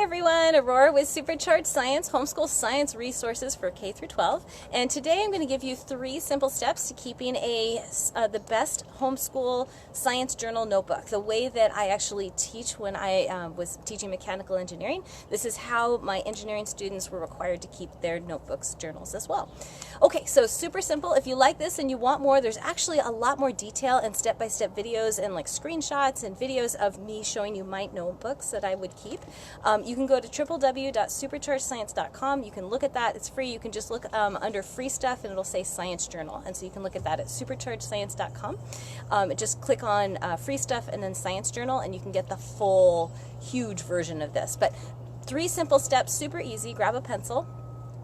Hi everyone, Aurora with Supercharged Science, homeschool science resources for K through 12. And today I'm going to give you 3 simple steps to keeping the best homeschool science journal notebook. The way that I actually teach when I was teaching mechanical engineering, this is how my engineering students were required to keep their notebooks, journals as well. Okay, so super simple. If you like this and you want more, there's actually a lot more detail and step-by-step videos and like screenshots and videos of me showing you my notebooks that I would keep. You can go to www.superchargedscience.com. You can look at that. It's free. You can just look under free stuff and it'll say Science Journal. And so you can look at that at superchargedscience.com. Just click on free stuff and then Science Journal and you can get the full huge version of this. But 3 simple steps, super easy. Grab a pencil.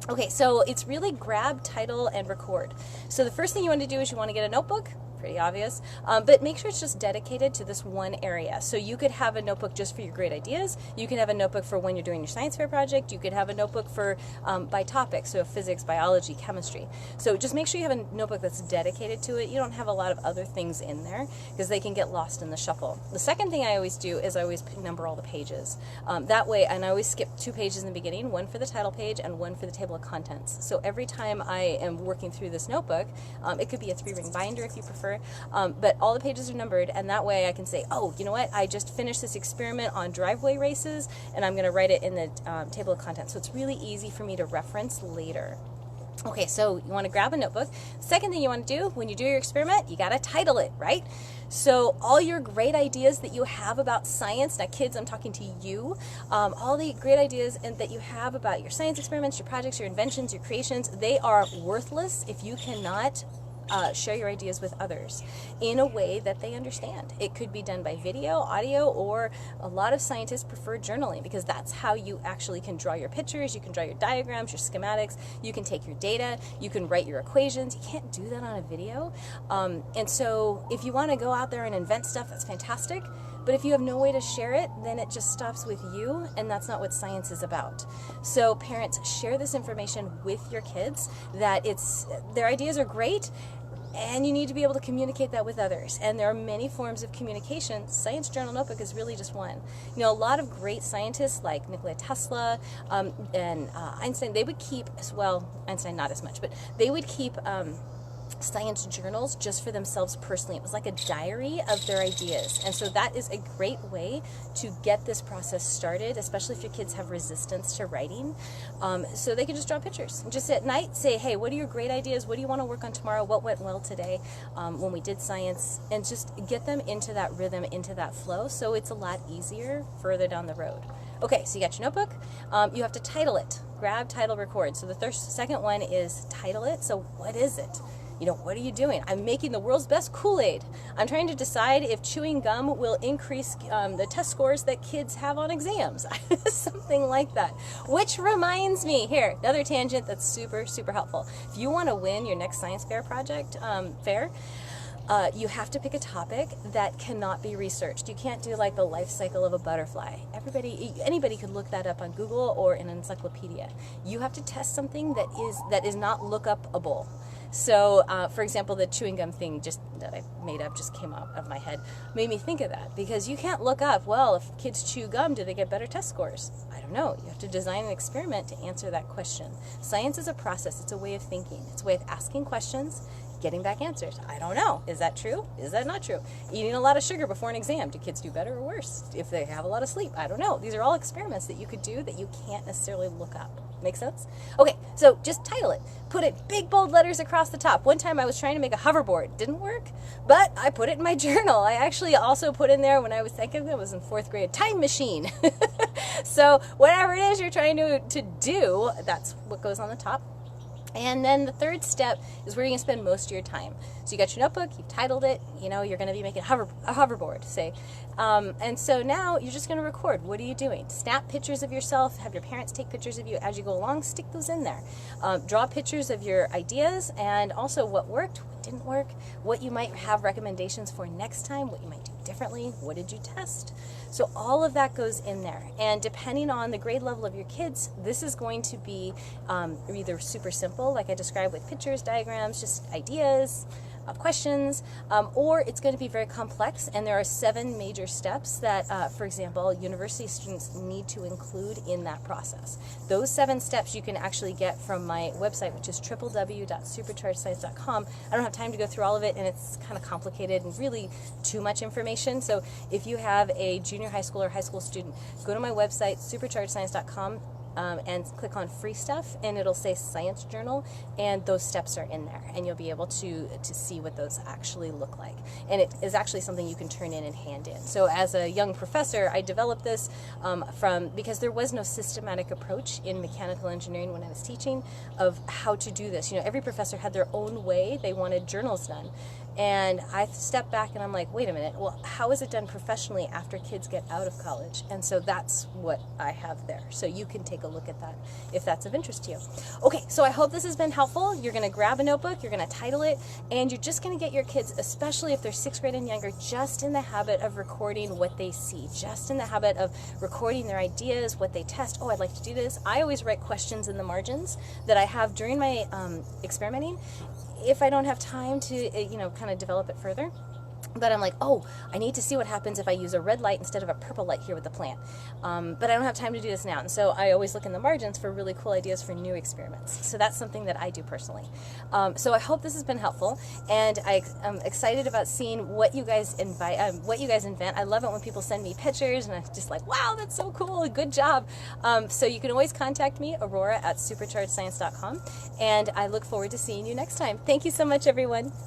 Okay, so it's really grab, title, and record. So the first thing you want to do is you want to get a notebook. Pretty obvious, but make sure it's just dedicated to this one area. So you could have a notebook just for your great ideas. You can have a notebook for when you're doing your science fair project. You could have a notebook for by topic, so physics, biology, chemistry. So just make sure you have a notebook that's dedicated to it. You don't have a lot of other things in there because they can get lost in the shuffle. The second thing I always do is I always number all the pages. That way, and I always skip 2 pages in the beginning, one for the title page and one for the table of contents. So every time I am working through this notebook, it could be a 3-ring binder if you prefer. But all the pages are numbered, and that way I can say, oh, you know what, I just finished this experiment on driveway races, and I'm going to write it in the table of contents. So it's really easy for me to reference later. Okay, so you want to grab a notebook. Second thing you want to do when you do your experiment, you got to title it, right? So all your great ideas that you have about science, now kids, I'm talking to you, all the great ideas that you have about your science experiments, your projects, your inventions, your creations, they are worthless if you cannot share your ideas with others in a way that they understand. It could be done by video, audio, or a lot of scientists prefer journaling because that's how you actually can draw your pictures, you can draw your diagrams, your schematics, you can take your data, you can write your equations. You can't do that on a video. And so if you want to go out there and invent stuff, that's fantastic. But if you have no way to share it, then it just stops with you, and that's not what science is about. So parents, share this information with your kids, that their ideas are great, and you need to be able to communicate that with others. And there are many forms of communication. Science Journal Notebook is really just one. You know, a lot of great scientists like Nikola Tesla and Einstein, they would keep, well, Einstein not as much, but they would keep science journals just for themselves personally. It was like a diary of their ideas. And so that is a great way to get this process started, especially if your kids have resistance to writing. So they can just draw pictures. And just at night say, hey, what are your great ideas? What do you want to work on tomorrow? What went well today when we did science? And just get them into that rhythm, into that flow, so it's a lot easier further down the road. Okay, so you got your notebook. You have to title it. Grab, title, record. So the second one is title it. So what is it? You know, what are you doing? I'm making the world's best Kool-Aid. I'm trying to decide if chewing gum will increase the test scores that kids have on exams. Something like that. Which reminds me, here, another tangent that's super, super helpful. If you want to win your next science fair project, you have to pick a topic that cannot be researched. You can't do like the life cycle of a butterfly. Anybody could look that up on Google or in an encyclopedia. You have to test something that is not look-upable. So, for example, the chewing gum thing that I made up just came out of my head, made me think of that, because you can't look up, well, if kids chew gum, do they get better test scores? I don't know. You have to design an experiment to answer that question. Science is a process. It's a way of thinking. It's a way of asking questions, getting back answers. I don't know. Is that true? Is that not true? Eating a lot of sugar before an exam, do kids do better or worse? If they have a lot of sleep, I don't know. These are all experiments that you could do that you can't necessarily look up. Make sense? Okay, so just title it. Put it big bold letters across the top. One time I was trying to make a hoverboard. Didn't work, but I put it in my journal. I actually also put in there when I was thinking, it was in 4th grade, time machine. So whatever it is you're trying to do, that's what goes on the top. And then the third step is where you're going to spend most of your time. So you got your notebook, you've titled it, you know, you're going to be making a hoverboard, say. And so now you're just going to record. What are you doing? Snap pictures of yourself, have your parents take pictures of you as you go along, stick those in there. Draw pictures of your ideas and also what worked, what didn't work, what you might have recommendations for next time, what you might do differently, what did you test? So all of that goes in there. And depending on the grade level of your kids, this is going to be either super simple, like I described with pictures, diagrams, just ideas, questions, or it's going to be very complex, and there are 7 major steps that, for example, university students need to include in that process. Those 7 steps you can actually get from my website, which is www.superchargedscience.com. I don't have time to go through all of it, and it's kind of complicated and really too much information. So if you have a junior high school or high school student, go to my website, superchargedscience.com, and click on free stuff, and it'll say Science Journal, and those steps are in there, and you'll be able to see what those actually look like. And it is actually something you can turn in and hand in. So as a young professor, I developed this because there was no systematic approach in mechanical engineering when I was teaching of how to do this. You know, every professor had their own way they wanted journals done. And I stepped back and I'm like, wait a minute, well, how is it done professionally after kids get out of college? And so that's what I have there. So you can take a look at that if that's of interest to you. Okay, so I hope this has been helpful. You're going to grab a notebook, you're going to title it, and you're just going to get your kids, especially if they're 6th grade and younger, just in the habit of recording what they see, just in the habit of recording their ideas, what they test. Oh, I'd like to do this. I always write questions in the margins that I have during my experimenting, if I don't have time to, kind of develop it further. But I'm like, oh, I need to see what happens if I use a red light instead of a purple light here with the plant. But I don't have time to do this now. And so I always look in the margins for really cool ideas for new experiments. So that's something that I do personally. So I hope this has been helpful. And I'm excited about seeing what you guys invent. I love it when people send me pictures and I'm just like, wow, that's so cool. Good job. So you can always contact me, Aurora, at superchargedscience.com. And I look forward to seeing you next time. Thank you so much, everyone.